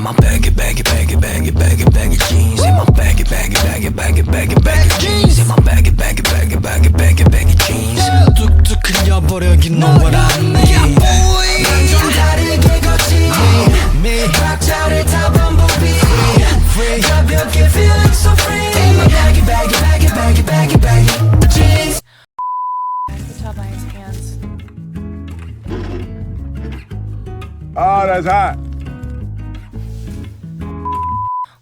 my baggy jeans, in my baggy jeans, in my baggy jeans. 뚝뚝 흘려버려, you know what I mean. 난 좀 다르게 걷지, 각자를 다 반복이, 가볍게 feeling so free. In my baggy jeans. I can tell by his hands. Oh, that's hot.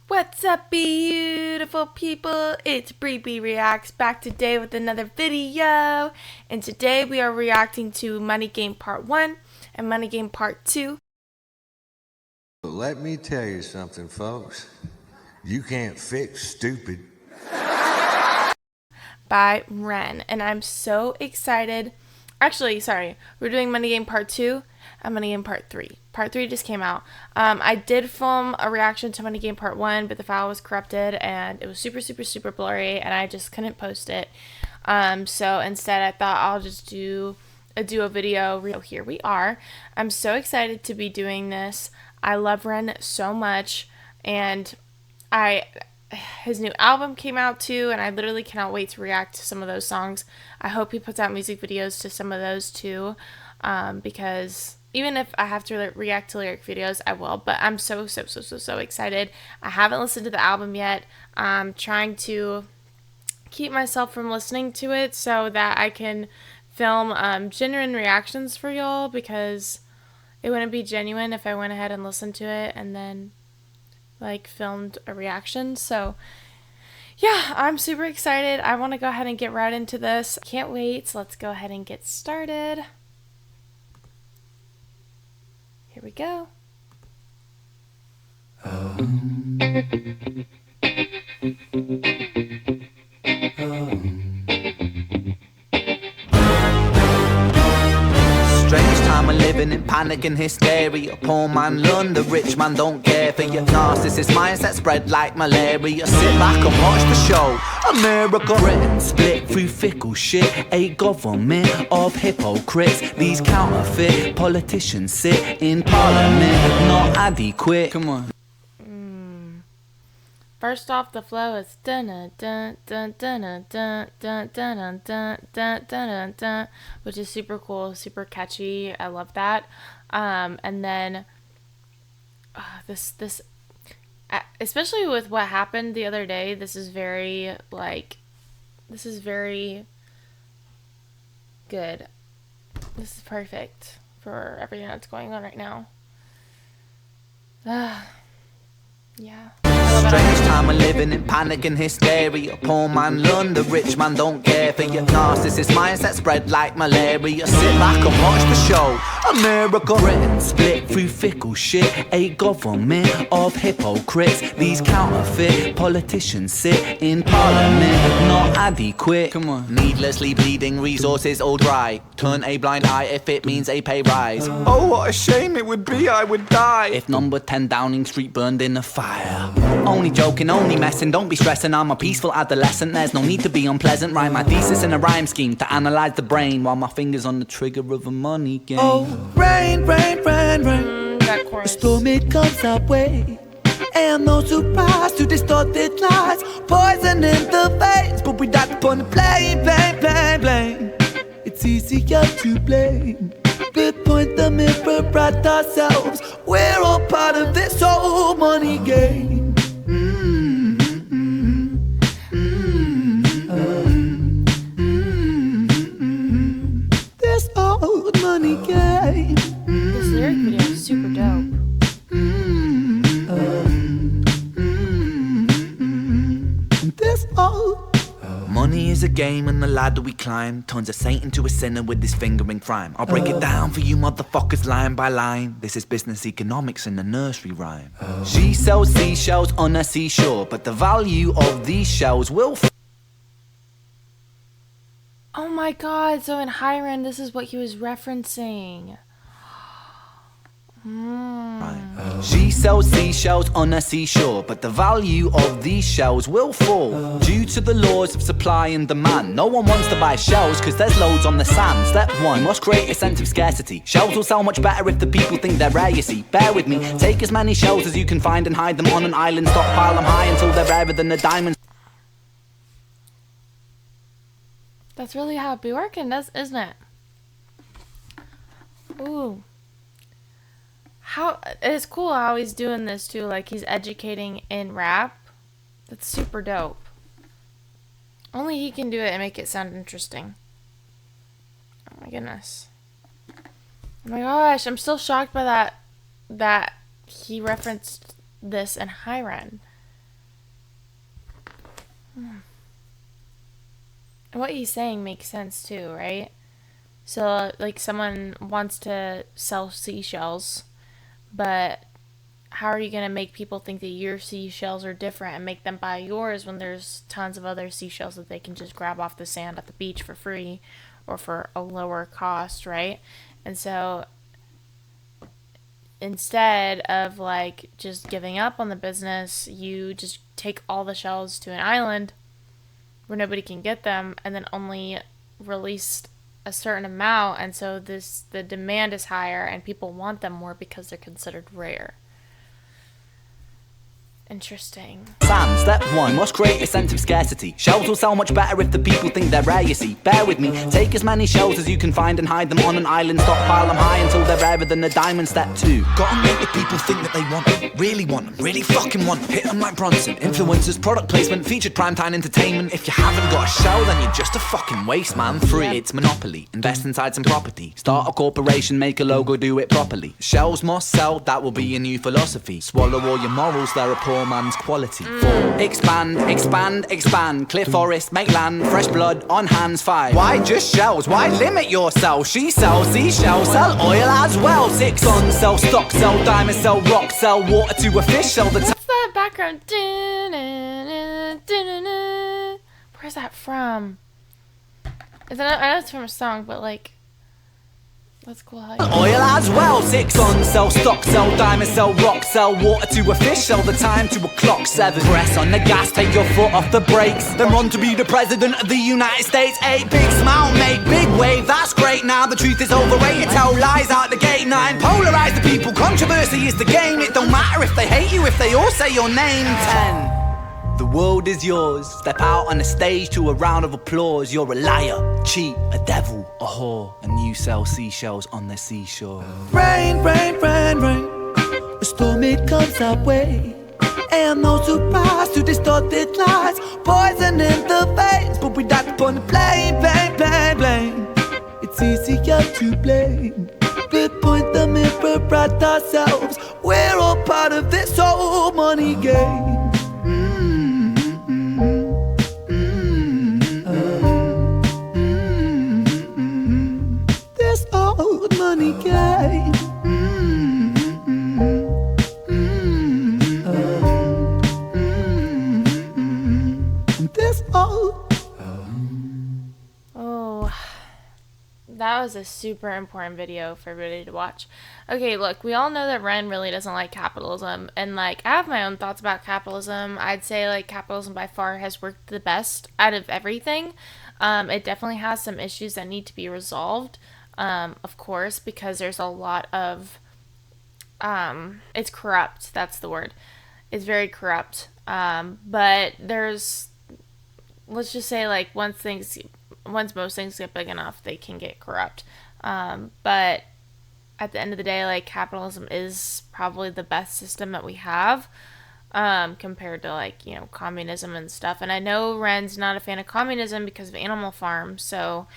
What's up, beautiful people? It's Bree Reacts back today with another video. And today we are reacting to Money Game Part 1 and Money Game Part 2. Let me tell you something, folks. You can't fix stupid. By Ren. And I'm so excited. Actually, sorry. We're doing Money Game Part 2 and Money Game Part 3. Part 3 just came out. I did film a reaction to Money Game Part 1, but the file was corrupted and it was super blurry and I just couldn't post it. So instead I thought I'll just do a video. Here we are. I'm so excited to be doing this. I love Ren so much, and his new album came out too, and I literally cannot wait to react to some of those songs. I hope he puts out music videos to some of those too, because even if I have to react to lyric videos, I will. But I'm so excited. I haven't listened to the album yet. I'm trying to keep myself from listening to it so that I can film genuine reactions for y'all, because it wouldn't be genuine if I went ahead and listened to it and then like filmed a reaction. So yeah, I'm super excited. I want to go ahead and get right into this. Can't wait. So let's go ahead and get started. Here we go. Strange time we're living in, panic and hysteria. Poor man learn, the rich man don't care for your narcissist mindset spread like malaria. Sit back and watch the show. America, Britain split through fickle shit. A government of hypocrites. These counterfeit politicians sit in parliament, not adequate. Come on. First off, the flow is dun dun dun dun dun dun dun dun dun dun dun dun, which is super cool, super catchy. I love that. And then this especially with what happened the other day, this is very good. This is perfect for everything that's going on right now. Yeah. Strange time we're living in, panic and hysteria. Poor man learn, the rich man don't care for your narcissist mindset spread like malaria. Sit back and watch the show. America, Britain split through fickle shit. A government of hypocrites. These counterfeit politicians sit in parliament, not adequate. Come on. Needlessly bleeding, resources all dry. Turn a blind eye if it means a pay rise. Oh, what a shame it would be, I would die if number 10 Downing Street burned in a fire. Only joking, only messing, don't be stressing. I'm a peaceful adolescent, there's no need to be unpleasant. Write my thesis in a rhyme scheme to analyze the brain while my fingers on the trigger of a money game. Oh, rain, rain, rain, rain. That chorus. The storm, it comes our way. And no surprise to distorted lies. Poison in the veins, but we die upon the blame. It's easier to blame. But point the mirror at ourselves. We're all part of this whole money game. This old money game. This lyric video is super dope. This old. Money is a game and the ladder we climb turns a saint into a sinner with his finger in crime. I'll break it down for you motherfuckers line by line. This is business economics in a nursery rhyme. She sells seashells on a seashore, but the value of these shells will Oh my god, so in Hiren, this is what he was referencing. She sells seashells on a seashore, but the value of these shells will fall due to the laws of supply and demand. No one wants to buy shells because there's loads on the sand. Step 1, must create a sense of scarcity. Shells will sell much better if the people think they're rare, you see. Bear with me, take as many shells as you can find and hide them on an island. Stockpile them high until they're rarer than the diamonds. That's really how it be working, isn't it? Ooh. It's cool how he's doing this too, like he's educating in rap. That's super dope. Only he can do it and make it sound interesting. Oh my goodness. Oh my gosh, I'm still shocked by that he referenced this in High Ren. And what he's saying makes sense too, right? So like someone wants to sell seashells, but how are you going to make people think that your seashells are different and make them buy yours when there's tons of other seashells that they can just grab off the sand at the beach for free or for a lower cost, right? And so instead of like just giving up on the business, you just take all the shells to an island where nobody can get them and then only release a certain amount, and so the demand is higher and people want them more because they're considered rare. Interesting. Sand. Step 1, must create a sense of scarcity. Shells will sell much better if the people think they're rare, you see. Bear with me, take as many shells as you can find and hide them on an island. Stockpile them high until they're rarer than the diamond. Step 2, gotta make the people think that they want them, really want them, really fucking want them. Hit them like Bronson. Influencers, product placement, featured primetime entertainment. If you haven't got a shell, then you're just a fucking waste, man. 3, it's monopoly. Invest inside some property. Start a corporation, make a logo, do it properly. Shells must sell, that will be your new philosophy. Swallow all your morals, they're a poor man's quality. 4, expand, expand, expand. Clear forest, make land, fresh blood on hands. 5, why just shells? Why limit yourself? She sells seashells, sell oil as well. 6, guns, sell stock, sell diamonds, sell rock, sell water to a fish, sell the What's that background? Where's that from? I know it's from a song, but like, that's cool how oil as well. 6, guns, sell stock, sell diamonds, sell rock, sell water to a fish, sell the time to a clock. 7, press on the gas, take your foot off the brakes, then run to be the president of the United States. 8, big smile, make big wave, that's great. Now the truth is overrated, tell lies out the gate. 9, polarize the people, controversy is the game. It don't matter if they hate you, if they all say your name. 10, the world is yours. Step out on the stage to a round of applause. You're a liar, cheat, a devil, a whore, and you sell seashells on the seashore. Rain, rain, rain, rain. A storm, it comes our way. And no surprise to distorted lies. Poison in the veins, but we died upon the blame, blame, blame, blame. It's easier to blame. We point the mirror at ourselves. We're all part of this whole money game. This old money game. This old. Oh, that was a super important video for everybody to watch. Okay, look, we all know that Ren really doesn't like capitalism, and like I have my own thoughts about capitalism. I'd say like capitalism by far has worked the best out of everything. It definitely has some issues that need to be resolved, of course, because there's a lot of it's corrupt. That's the word. It's very corrupt. But there's, let's just say like once most things get big enough, they can get corrupt. But at the end of the day, like capitalism is probably the best system that we have, compared to like, you know, communism and stuff. And I know Ren's not a fan of communism because of Animal Farm. So,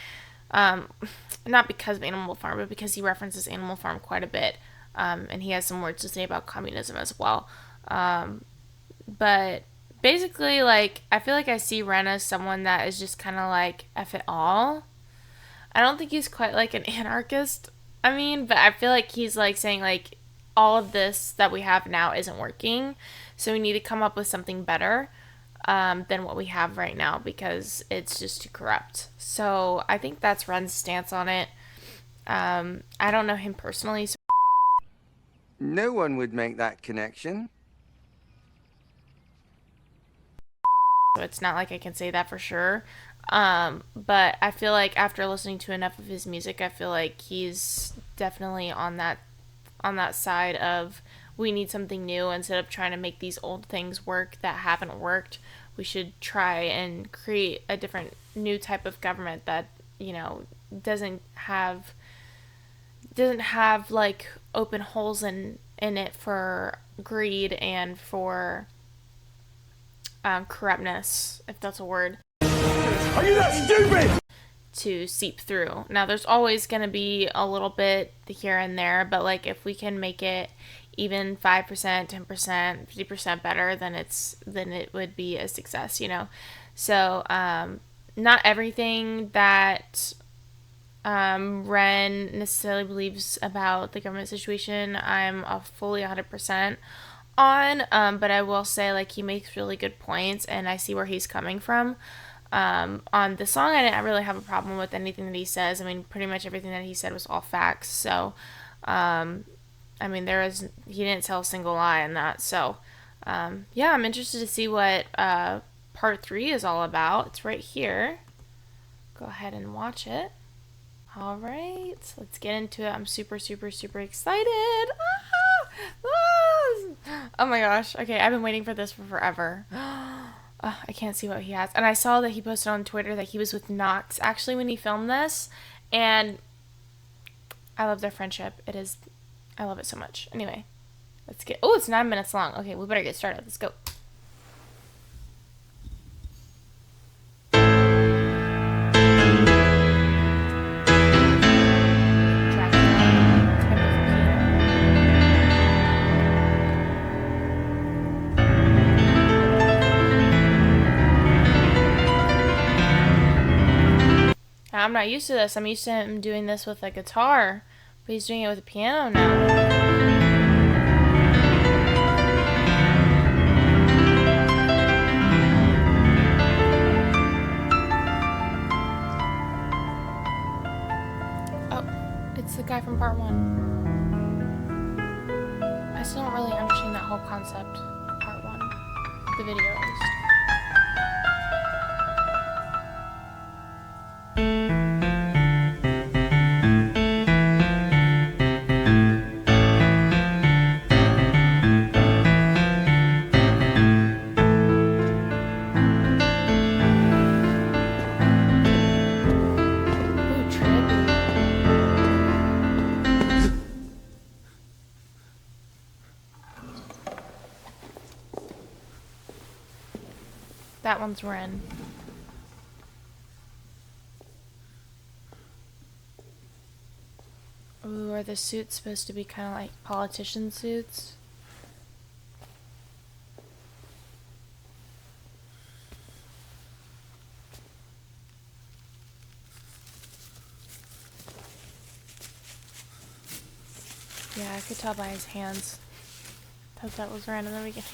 not because of Animal Farm, but because he references Animal Farm quite a bit. And he has some words to say about communism as well. But basically, like, I feel like I see Ren as someone that is just kind of like, F it all. I don't think he's quite like an anarchist. I mean, but I feel like he's like saying like, all of this that we have now isn't working. So we need to come up with something better than what we have right now because it's just too corrupt. So I think that's Ren's stance on it. I don't know him personally. So No one would make that connection. So it's not like I can say that for sure. But I feel like after listening to enough of his music, I feel like he's definitely on that side of we need something new. Instead of trying to make these old things work that haven't worked, we should try and create a different new type of government that, you know, doesn't have like open holes in it for greed and for corruptness, if that's a word. Are you that stupid? To seep through. Now there's always going to be a little bit here and there, but like if we can make it even 5%, 10%, 50% better, then it would be a success, you know. So not everything that Ren necessarily believes about the government situation I'm fully 100% on, but I will say, like, he makes really good points and I see where he's coming from. On the song, I didn't really have a problem with anything that he says. I mean, pretty much everything that he said was all facts. So, I mean, he didn't tell a single lie in that. So, yeah, I'm interested to see what part 3 is all about. It's right here. Go ahead and watch it. All right, let's get into it. I'm super, super, super excited. Oh my gosh. Okay, I've been waiting for this for forever. I can't see what he has. And I saw that he posted on Twitter that he was with Knox actually when he filmed this. And I love their friendship. I love it so much. Anyway, let's get... Oh, it's 9 minutes long. Okay, we better get started. Let's go. I'm not used to this. I'm used to him doing this with a guitar, but he's doing it with a piano now. Oh, it's the guy from part 1. I still don't really understand that whole concept of part 1. The video, at least. That one's Ren. Ooh, are the suits supposed to be kind of like politician suits? Yeah, I could tell by his hands. Thought that was Ren in the beginning.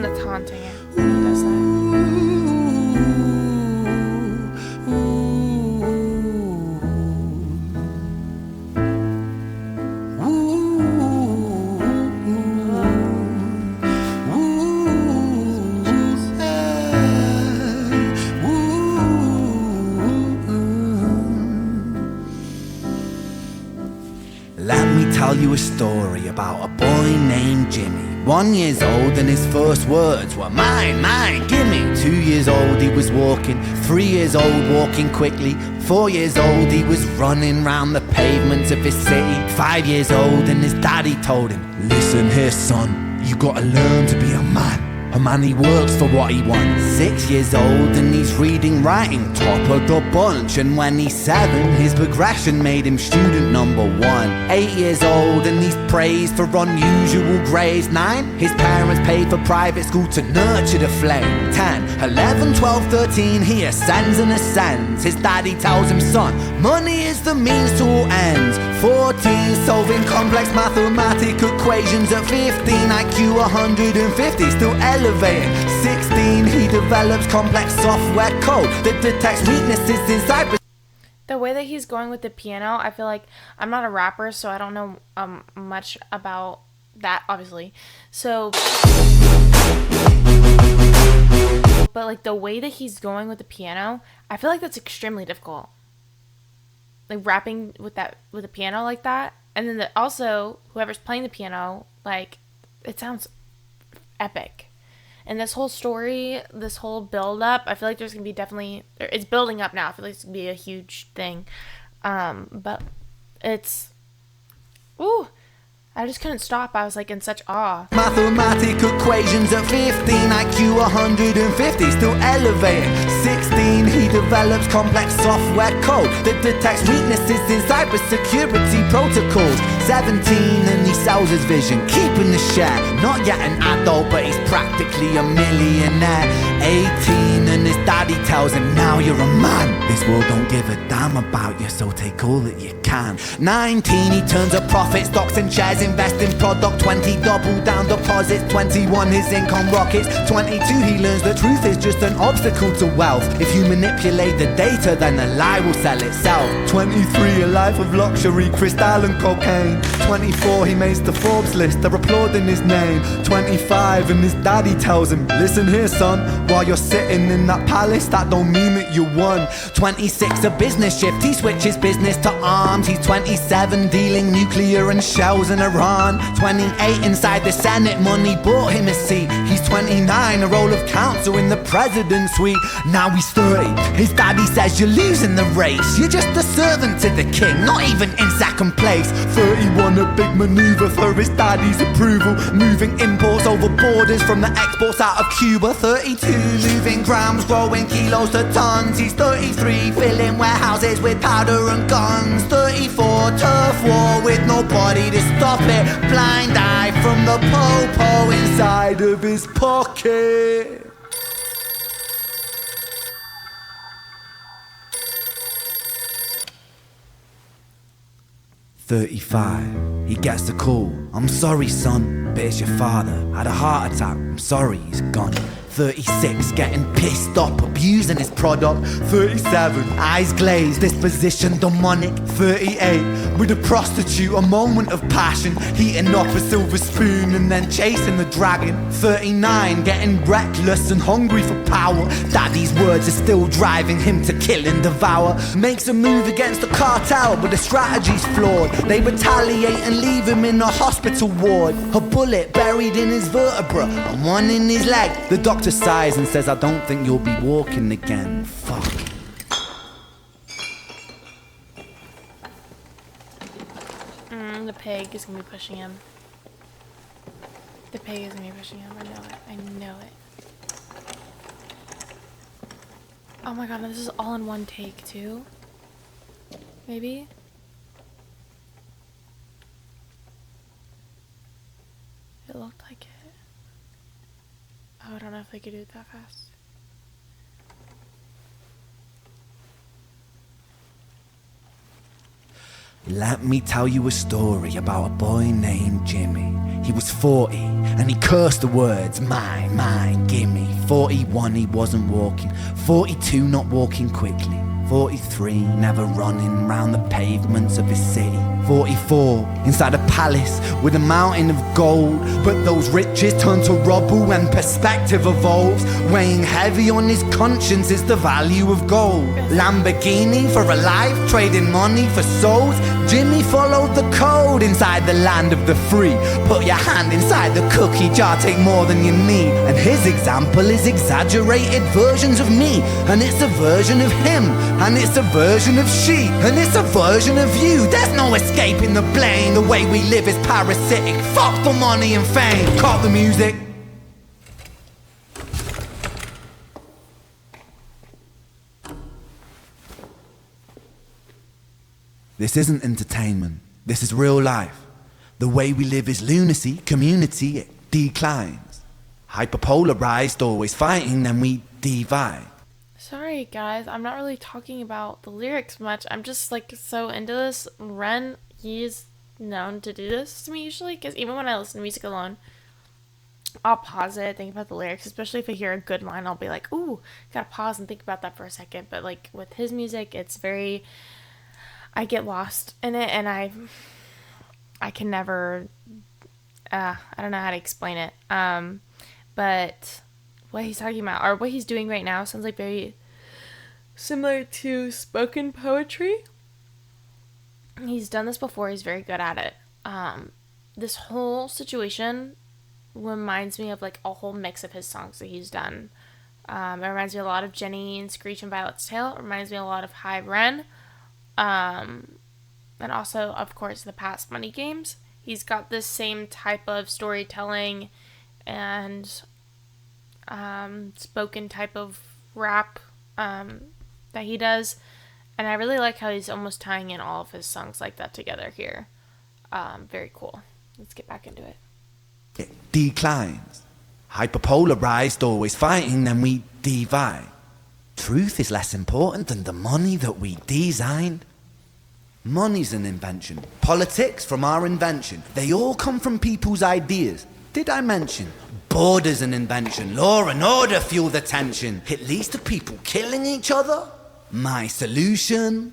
That's haunting it. It does that. Let me tell you a story about a boy named Jimmy. 1 year old and his first words were mine, mine, gimme. 2 years old he was walking, 3 years old walking quickly. 4 years old he was running round the pavements of his city. 5 years old and his daddy told him, listen here son, you gotta learn to be a man. A man, he works for what he wants. 6 years old and he's reading, writing, top of the bunch. And when he's 7, his progression made him student number 1. 8 years old and he's praised for unusual grades. 9, his parents paid for private school to nurture the flame. 10, 11, 12, 13, he ascends and ascends. His daddy tells him, son, money is the means to all ends. 14, solving complex mathematical equations. At 15, IQ 150, still elevating. 16, he develops complex software code that detects weaknesses in cyber. The way that he's going with the piano, I feel like I'm not a rapper, so I don't know much about that, obviously. So, but like the way that he's going with the piano, I feel like that's extremely difficult. Like rapping with a piano like that, and then also whoever's playing the piano, like it sounds epic. And this whole story, this whole build up, I feel like there's gonna be it's building up now. I feel like it's gonna be a huge thing, but it's I just couldn't stop. I was like in such awe. Mathematical equations. At 15, IQ 150, still elevating. 16, he develops complex software code that detects weaknesses in cybersecurity protocols. 17, and he sells his vision, keeping the share. Not yet an adult, but he's practically a millionaire. 18, and his daddy tells him, now you're a man. This world don't give a damn about you, so take all that you can. 19, he turns a profit, stocks and shares, invest in product. 20, double down deposits. 21, his income rockets. 22, he learns the truth is just an obstacle to wealth. If you manipulate the data, then the lie will sell itself. 23, a life of luxury, crystal and cocaine. 24, he makes the Forbes list, they're applauding his name. 25, and his daddy tells him, listen here son, while you're sitting in that palace, that don't mean that you won. 26, a business shift, he switches business to arms. He's 27, dealing nuclear and shells in Iran. 28, inside the Senate, money bought him a seat. He's 29, a role of counsel in the president's suite. Now he's 30, his daddy says you're losing the race. You're just a servant to the king, not even in second place. 31, a big maneuver for his daddy's approval, moving imports over borders from the exports out of Cuba. 32, moving grams, growing kilos to tons. He's 33, filling warehouses with powder and guns. 34, turf war with nobody to stop it. Blind eye from the po-po inside of his pocket. $35, he gets the call. I'm sorry son, but it's your father. Had a heart attack, I'm sorry, he's gone. 36, getting pissed up, abusing his product. 37, eyes glazed, disposition demonic. 38, with a prostitute, a moment of passion, heating up a silver spoon and then chasing the dragon. 39, getting reckless and hungry for power. Daddy's words are still driving him to kill and devour. Makes a move against the cartel, but the strategy's flawed. They retaliate and leave him in a hospital ward. A bullet buried in his vertebra and one in his leg. The doctor sighs and says, I don't think you'll be walking again. Fuck. The pig is gonna be pushing him. The pig is gonna be pushing him. I know it. I know it. Oh my god, this is all in one take too? Maybe? It looked like it. Oh, I don't know if they could do it that fast. Let me tell you a story about a boy named Jimmy. He was 40 and he cursed the words, mine, mine, gimme. 41, he wasn't walking. 42, not walking quickly. 43, never running round the pavements of his city. 44, inside a palace with a mountain of gold. But those riches turn to rubble and perspective evolves. Weighing heavy on his conscience is the value of gold. Lamborghini for a life, trading money for souls. Jimmy followed the code inside the land of the free. Put your hand inside the cookie jar, take more than you need. And his example is exaggerated versions of me. And it's a version of him. And it's a version of she. And it's a version of you. There's no escaping the blame. The way we live is parasitic. Fuck for money and fame. Caught the music. This isn't entertainment. This is real life. The way we live is lunacy, community, it declines. Hyperpolarized, always fighting, then we divide. Sorry guys, I'm not really talking about the lyrics much. I'm just like so into this. Ren, he's known to do this to me usually, because even when I listen to music alone, I'll pause it, think about the lyrics, especially if I hear a good line, I'll be like, ooh, gotta pause and think about that for a second. But like with his music, it's very, I get lost in it, and I can never, I don't know how to explain it. But what he's talking about, or what he's doing right now, sounds like very similar to spoken poetry. He's done this before, he's very good at it. This whole situation reminds me of like a whole mix of his songs that he's done. It reminds me a lot of Jenny and Screech and Violet's Tale. It reminds me a lot of High Ren. And also, of course, the past Money Games. He's got this same type of storytelling and spoken type of rap that he does. And I really like how he's almost tying in all of his songs like that together here. Very cool. Let's get back into it. It declines. Hyperpolarized, always fighting, then we divide. Truth is less important than the money that we designed. Money's an invention. Politics from our invention. They all come from people's ideas. Did I mention? Border's an invention. Law and order fuel the tension. It leads to people killing each other. My solution?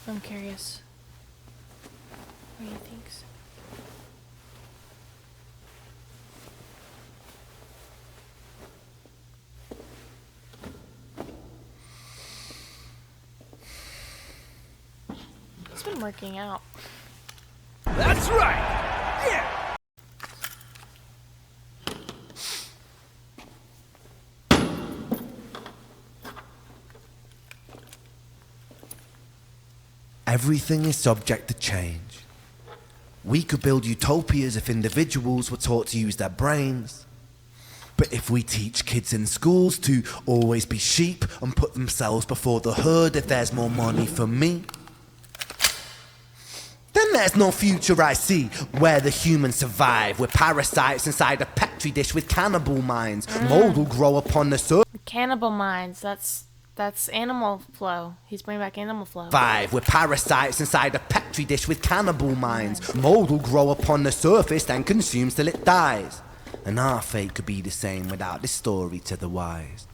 I'm curious what he thinks. He's been working out. That's right! Yeah! Everything is subject to change. We could build utopias if individuals were taught to use their brains. But if we teach kids in schools to always be sheep and put themselves before the herd if there's more money for me, then there's no future I see where the humans survive. We're parasites inside a petri dish with cannibal minds. Mold will grow upon the surface. Cannibal Minds, that's Animal Flow. He's bringing back Animal Flow. We're parasites inside a petri dish with cannibal minds. Mold will grow upon the surface, then consumes till it dies. And our fate could be the same without this story to the wise.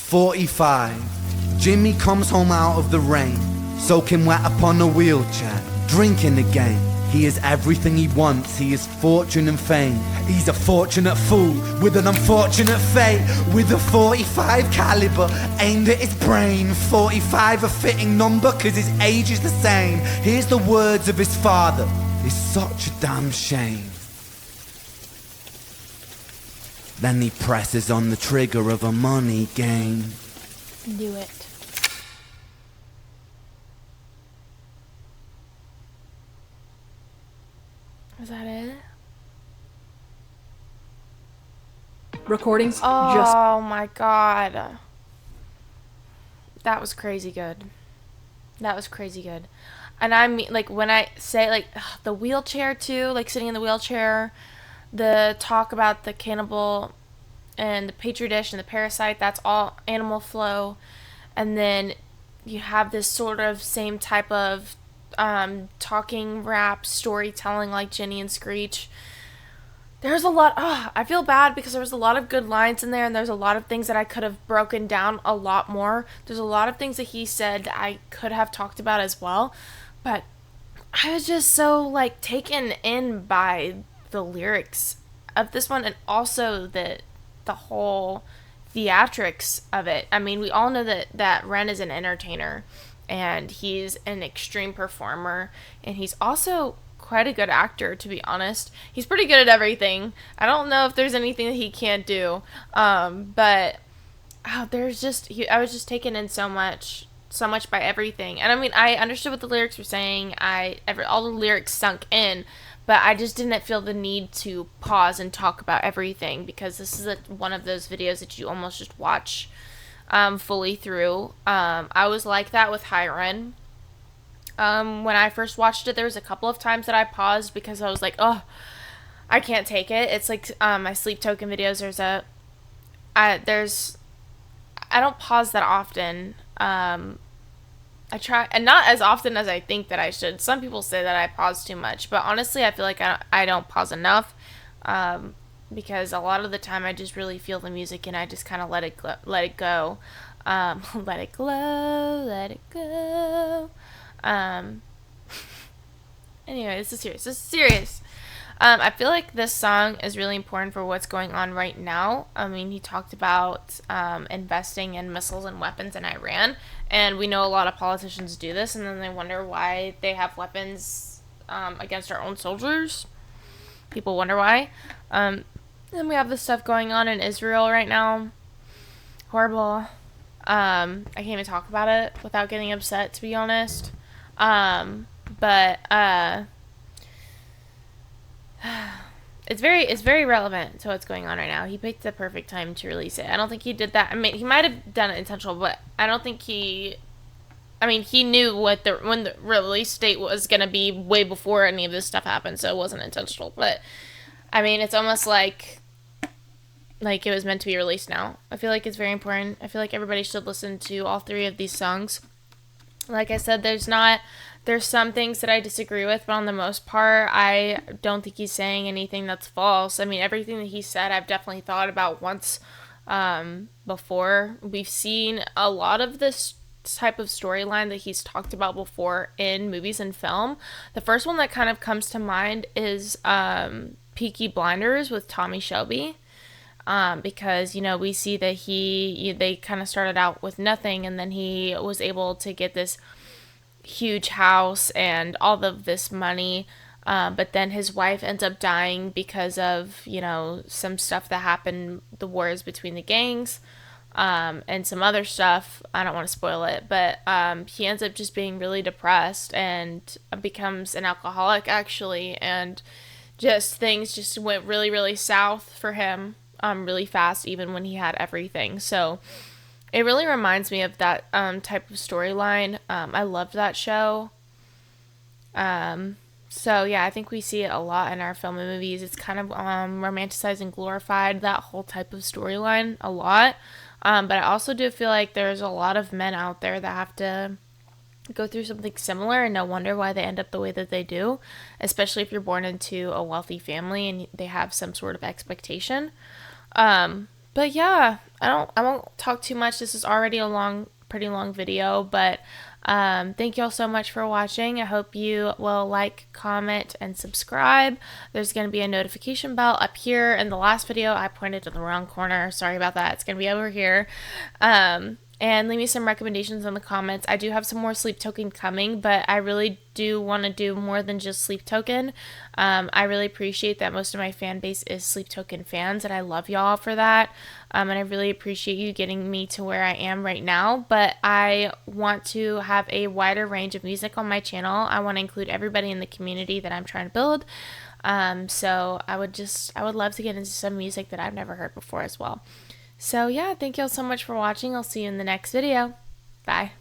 "45. Jimmy comes home out of the rain, soaking wet upon a wheelchair, drinking again. He is everything he wants, he is fortune and fame. He's a fortunate fool with an unfortunate fate. With a 45 caliber aimed at his brain. 45 a fitting number cause his age is the same. Here's the words of his father, it's such a damn shame. Then he presses on the trigger of a money game. Do it. Is that it? Recordings Oh my god. That was crazy good. That was crazy good. And I mean, like, when I say, like, the wheelchair too, like, sitting in the wheelchair, the talk about the cannibal and the petri dish and the parasite, that's all Animal Flow. And then you have this sort of same type of talking rap storytelling like Jenny and Screech. There's a lot, I feel bad because there was a lot of good lines in there, and there's a lot of things that I could have broken down a lot more. There's a lot of things that he said that I could have talked about as well, but I was just so, like, taken in by the lyrics of this one, and also the whole theatrics of it. I mean, we all know that Ren is an entertainer, and he's an extreme performer, and he's also quite a good actor, to be honest. He's pretty good at everything. I don't know if there's anything that he can't do, but I was just taken in so so much by everything. And I mean, I understood what the lyrics were saying. All the lyrics sunk in, but I just didn't feel the need to pause and talk about everything, because this is one of those videos that you almost just watch fully through. I was like that with Hiren. When I first watched it, there was a couple of times that I paused because I was like, oh, I can't take it. It's like my sleep token videos. I don't pause that often. I try, and not as often as I think that I should. Some people say that I pause too much, but honestly, I feel like I don't pause enough, because a lot of the time I just really feel the music and I just kind of let it go, let it go. Anyway, this is serious. I feel like this song is really important for what's going on right now. I mean, he talked about investing in missiles and weapons in Iran, and we know a lot of politicians do this, and then they wonder why they have weapons against our own soldiers. People wonder why. Then we have this stuff going on in Israel right now. Horrible. I can't even talk about it without getting upset, to be honest. It's very relevant to what's going on right now. He picked the perfect time to release it. I don't think he did that. I mean, he might have done it intentional, but I don't think he knew when the release date was going to be way before any of this stuff happened, so it wasn't intentional. But I mean, it's almost like it was meant to be released now. I feel like it's very important. I feel like everybody should listen to all 3 of these songs. Like I said, there's some things that I disagree with, but on the most part, I don't think he's saying anything that's false. I mean, everything that he said, I've definitely thought about once before. We've seen a lot of this type of storyline that he's talked about before in movies and film. The first one that kind of comes to mind is Peaky Blinders with Tommy Shelby. Because, we see that they kind of started out with nothing, and then he was able to get this huge house and all of this money, but then his wife ends up dying because of, some stuff that happened, the wars between the gangs, and some other stuff. I don't want to spoil it, but he ends up just being really depressed and becomes an alcoholic, actually, and things just went really, really south for him. Really fast, even when he had everything. So it really reminds me of that type of storyline. I loved that show. So yeah, I think we see it a lot in our film and movies. It's kind of romanticized and glorified, that whole type of storyline, a lot. But I also do feel like there's a lot of men out there that have to go through something similar, and no wonder why they end up the way that they do, especially if you're born into a wealthy family and they have some sort of expectation. But yeah, I won't talk too much. This is already a pretty long video, but thank you all so much for watching. I hope you will like, comment, and subscribe. There's going to be a notification bell up here. In the last video, I pointed to the wrong corner. Sorry about that. It's going to be over here. And leave me some recommendations in the comments. I do have some more Sleep Token coming, but I really do want to do more than just Sleep Token. I really appreciate that most of my fan base is Sleep Token fans, and I love y'all for that. And I really appreciate you getting me to where I am right now. But I want to have a wider range of music on my channel. I want to include everybody in the community that I'm trying to build. So I would love to get into some music that I've never heard before as well. So yeah, thank you all so much for watching. I'll see you in the next video. Bye.